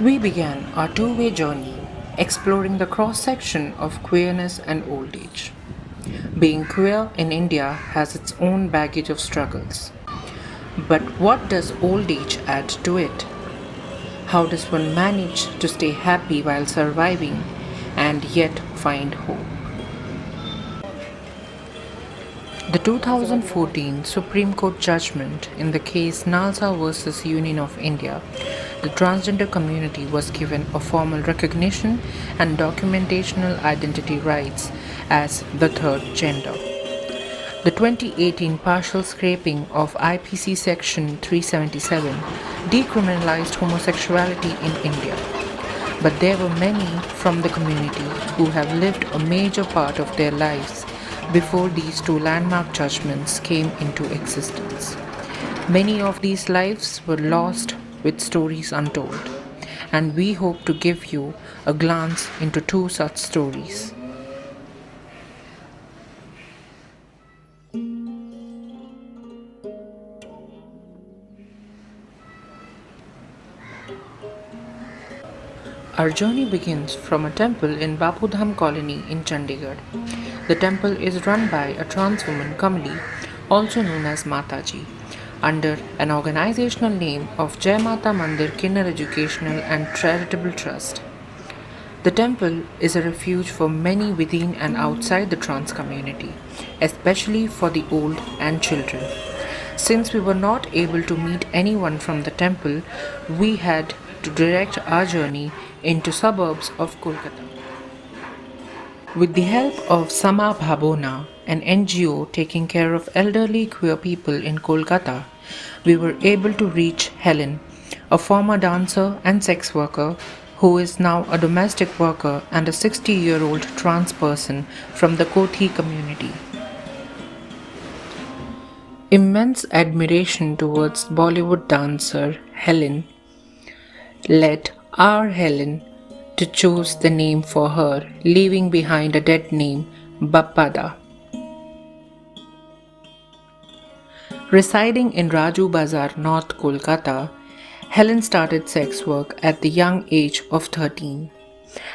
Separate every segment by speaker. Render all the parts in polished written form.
Speaker 1: We began our two-way journey exploring the cross-section of queerness and old age. Being queer in India has its own baggage of struggles. But what does old age add to it? How does one manage to stay happy while surviving and yet find hope? The 2014 Supreme Court judgment in the case Nalsa vs. Union of India, the transgender community was given a formal recognition and documentational identity rights as the third gender. The 2018 partial scrapping of IPC Section 377 decriminalized homosexuality in India. But there were many from the community who have lived a major part of their lives before these two landmark judgments came into existence. Many of these lives were lost with stories untold, and we hope to give you a glance into two such stories. Our journey begins from a temple in Bapudham colony in Chandigarh. The temple is run by a trans woman, Kamli, also known as Mataji, under an organizational name of Jai Mata Mandir Kinder Educational and Charitable Trust. The temple is a refuge for many within and outside the trans community, especially for the old and children. Since we were not able to meet anyone from the temple, we had to direct our journey into suburbs of Kolkata. With the help of Sama Bhabona, an NGO taking care of elderly queer people in Kolkata, we were able to reach Helen, a former dancer and sex worker who is now a domestic worker and a 60-year-old trans person from the Kothi community. Immense admiration towards Bollywood dancer Helen led our Helen to choose the name for her, leaving behind a dead name, Bappada. Residing in Raju Bazar, North Kolkata, Helen started sex work at the young age of 13,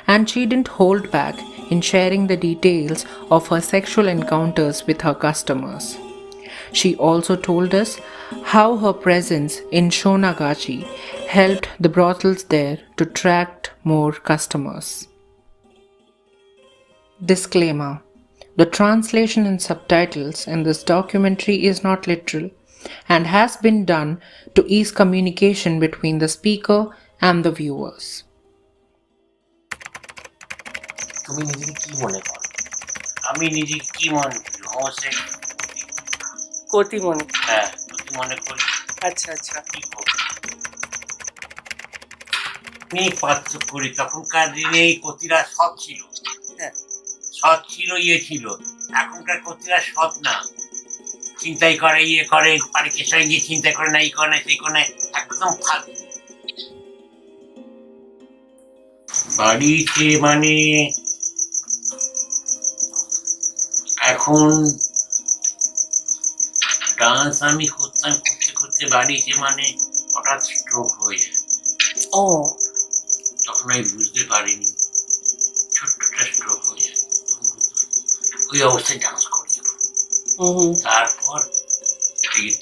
Speaker 1: and she didn't hold back in sharing the details of her sexual encounters with her customers. She also told us how her presence in Shonagachi helped the brothels there to attract more customers. Disclaimer: the translation and subtitles in this documentary is not literal and has been done to ease communication between the speaker and the viewers.
Speaker 2: তুমি নিজেকে কি মনে করো? আমি নিজেকে কি মনে করি? হোমোসেক্সুয়াল
Speaker 3: কতি মনে
Speaker 2: হ্যাঁ, যদি মনে করি
Speaker 3: আচ্ছা আচ্ছা
Speaker 2: কি করবো? আমি পার্থক্য করি, তখনকার দিনে এই কতিরা সৎ ছিল,
Speaker 3: হ্যাঁ
Speaker 2: সৎ ছিল, ছিল। এখনকার কতিরা সৎ না, চিন্তাই করে, করে, পারিকের সঙ্গে গিয়ে চিন্তা করে না, এই করে না, সেই করে না, একদম ফালতু। বাড়িতে মানে এখন ডান্স আমি করতাম, করতে করতে বাড়িতে মানে হঠাৎ স্ট্রোক হয়ে যায়।
Speaker 3: ও
Speaker 2: তখন আমি বুঝতে পারিনি, ছোট্টটা স্ট্রোক হয়ে যায়, ওই অবস্থায় ডান্স করি। তারপর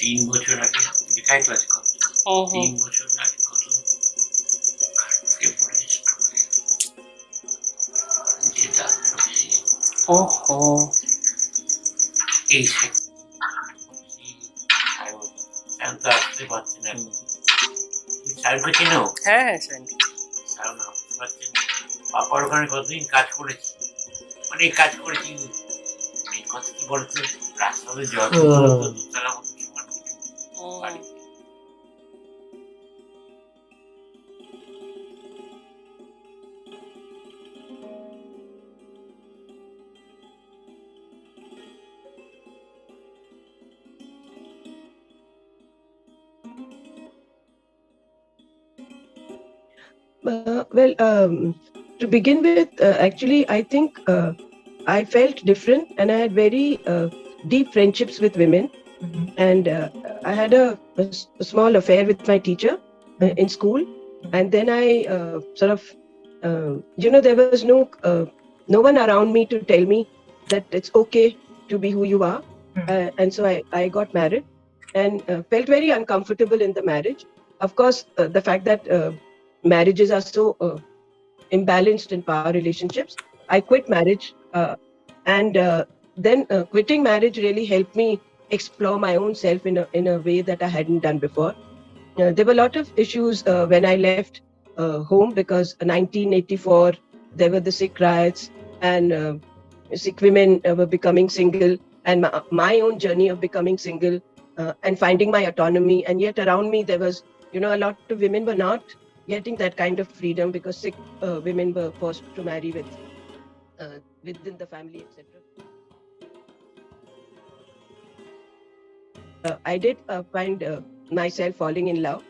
Speaker 2: 3 বছর আগে দেখাই তো আছে, 3 বছর আগে কত পড়ে স্ট্রোক হয়ে
Speaker 3: ওহো
Speaker 2: এই তো আসতে পারছি না। সায়নকে চেনো?
Speaker 3: হ্যাঁ হ্যাঁ সায়ন
Speaker 2: আসতে পারছেন। পাপার ওখানে কতদিন কাজ করেছি, অনেক কাজ করেছি। মেন কথা কি বলতো, রাস্তাতে জল দুতলা বাড়ি।
Speaker 4: Well, to begin with, actually, I think I felt different, and I had very deep friendships with women. And I had a small affair with my teacher in school, and then I sort of, there was no one around me to tell me that it's okay to be who you are, and so I got married and felt very uncomfortable in the marriage. Of course, the fact that marriages are so imbalanced in power relationships, I quit marriage, and then quitting marriage really helped me explore my own self in a way that I hadn't done before. There were a lot of issues when I left home, because 1984 there were the Sikh riots, and Sikh women were becoming single, and my own journey of becoming single and finding my autonomy. And yet around me there was, a lot of women were not getting that kind of freedom, because Sikh women were forced to marry within the family, etc. I did find myself falling in love,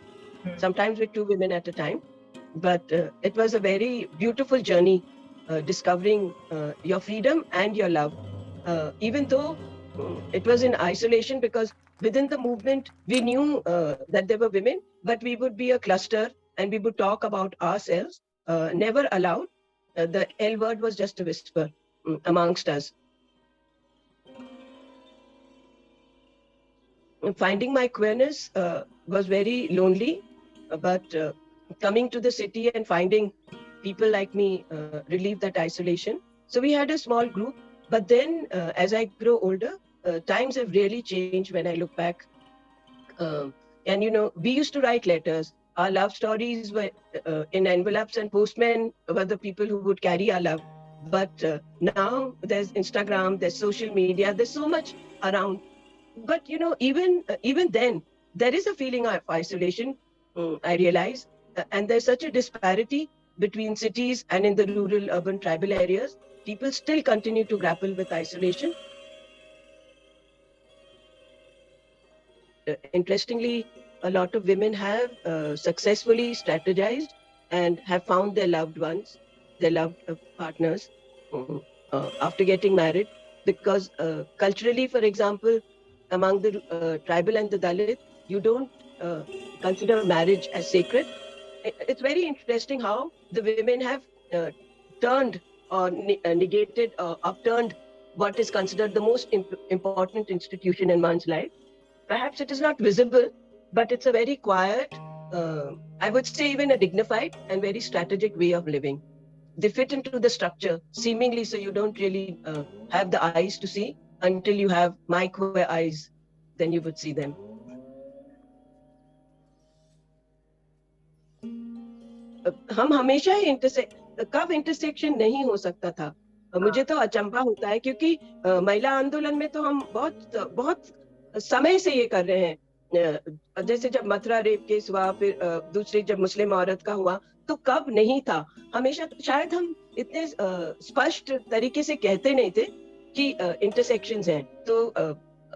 Speaker 4: sometimes with two women at a time. But it was a very beautiful journey, discovering your freedom and your love. Even though it was in isolation, because within the movement, we knew that there were women, but we would be a cluster and we would talk about ourselves, never aloud. The L word was just a whisper amongst us. Finding my queerness was very lonely, but coming to the city and finding people like me relieve that isolation. So we had a small group, but then as I grow older, times have really changed when I look back. Um, and we used to write letters. Our love stories were in envelopes, and postmen were the people who would carry our love. But now there's Instagram, there's social media, there's so much around. But even then, there is a feeling of isolation. I realize, and there's such a disparity between cities and in the rural, urban, tribal areas. People still continue to grapple with isolation. Interestingly, a lot of women have successfully strategized and have found their loved ones, their loved partners, after getting married. Because culturally, for example, among the tribal and the Dalit, you don't uh, consider marriage as sacred. It's very interesting how the women have uh, turned or negated or upturned what is considered the most important institution in one's life. Perhaps it is not visible, but it's a very quiet, I would say even a dignified and very strategic way of living. They fit into the structure, seemingly, so you don't really have the eyes to see until you have my queer eyes, then you would see them. हम हमेशा ही कब intersection नहीं हो सकता था, मुझे तो अचंभा होता है, क्योंकि महिला आंदोलन में तो हम बहुत बहुत समय से ये कर रहे हैं। जैसे जब मथुरा रेप केस हुआ, फिर दूसरी जब मुस्लिम औरत का हुआ, तो कब नहीं था। हमेशा शायद हम इतने स्पष्ट तरीके से कहते नहीं थे कि इंटरसेक्शंस हैं। तो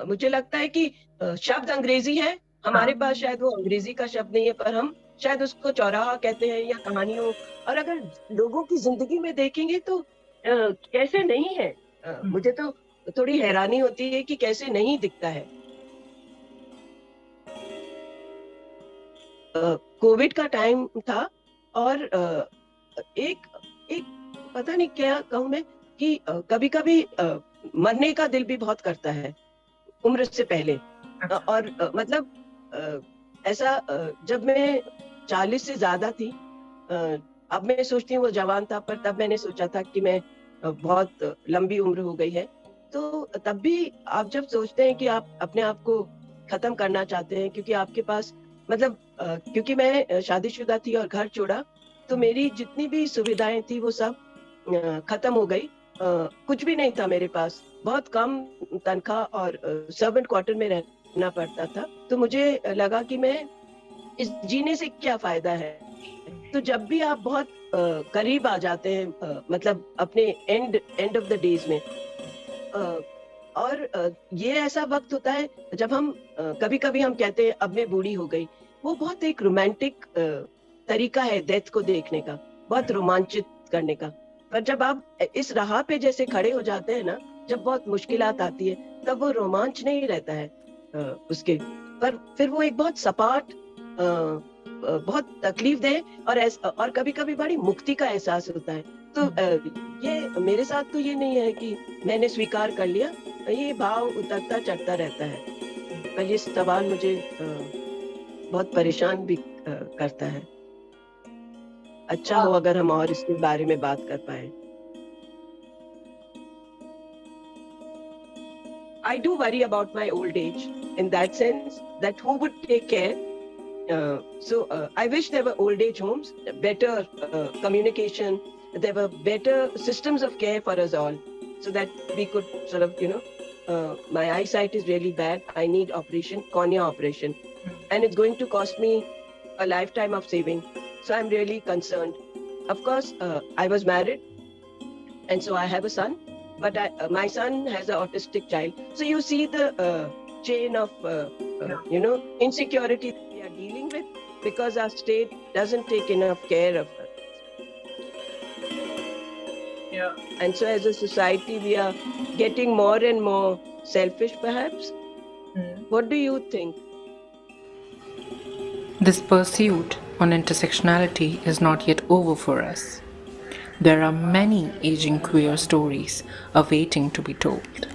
Speaker 4: मुझे लगता है कि शब्द अंग्रेजी है, हमारे पास शायद वो अंग्रेजी का शब्द नहीं है, पर हम शायद उसको चौराहा कहते हैं या कहानियों। और अगर लोगों की जिंदगी में देखेंगे तो कैसे नहीं है, मुझे तो थोड़ी हैरानी होती है कि कैसे नहीं दिखता है। कोविड का टाइम था, और एक एक पता नहीं क्या कहूँ मैं, कि कभी कभी मरने का दिल भी बहुत करता है उम्र से पहले। और मतलब ऐसा जब मैं 40 से ज्यादा थी, अब मैं सोचती हूँ वो जवान था, पर तब मैंने सोचा था कि मैं बहुत लंबी उम्र हो गई है। तो तब भी आप जब सोचते हैं कि आप अपने आप को खत्म करना चाहते हैं, क्योंकि आपके पास मतलब क्योंकि मैं शादीशुदा थी और घर छोड़ा, तो मेरी जितनी भी सुविधाएं थी वो सब खत्म हो गई। कुछ भी नहीं था मेरे पास, बहुत कम तनख्वाह, और सर्वेंट क्वार्टर में रहना पड़ता था। तो मुझे लगा कि मैं इस जीने से क्या फायदा है। तो जब भी आप बहुत करीब आ जाते हैं, मतलब अपने एंड ऑफ द डेज में, और ये ऐसा वक्त होता है जब हम कभी कभी हम कहते हैं अब मैं बूढ़ी हो गई। वो बहुत एक रोमांटिक तरीका है डेथ को देखने का, बहुत रोमांचित करने का। पर जब आप इस राह पे जैसे खड़े हो जाते हैं ना, जब बहुत मुश्किलात आती है, तब वो रोमांच नहीं रहता है उसके, पर फिर वो एक बहुत सपाट, बहुत तकलीफ दे और कभी कभी बड़ी मुक्ति का एहसास होता है। तो ये मेरे साथ तो ये नहीं है कि मैंने स्वीकार कर लिया, ये भाव उतरता चढ़ता रहता है। पर ये सवाल मुझे बहुत परेशान भी करता है। अच्छा हो अगर हम और इसके बारे में बात कर पाए। I do worry about my old age in that sense, that who would take care. I wish there were old age homes, better communication, there were better systems of care for us all, so that we could sort of, my eyesight is really bad. I need operation, cornea operation, and it's going to cost me a lifetime of saving. So I'm really concerned. Of course, I was married, and so I have a son, but my son has an autistic child. So you see the chain of, insecurity that we are dealing with because our state doesn't take enough care of us.
Speaker 3: Yeah.
Speaker 4: And so as a society, we are getting more and more selfish, perhaps. What do you think?
Speaker 1: This pursuit on intersectionality is not yet over for us. There are many aging queer stories awaiting to be told.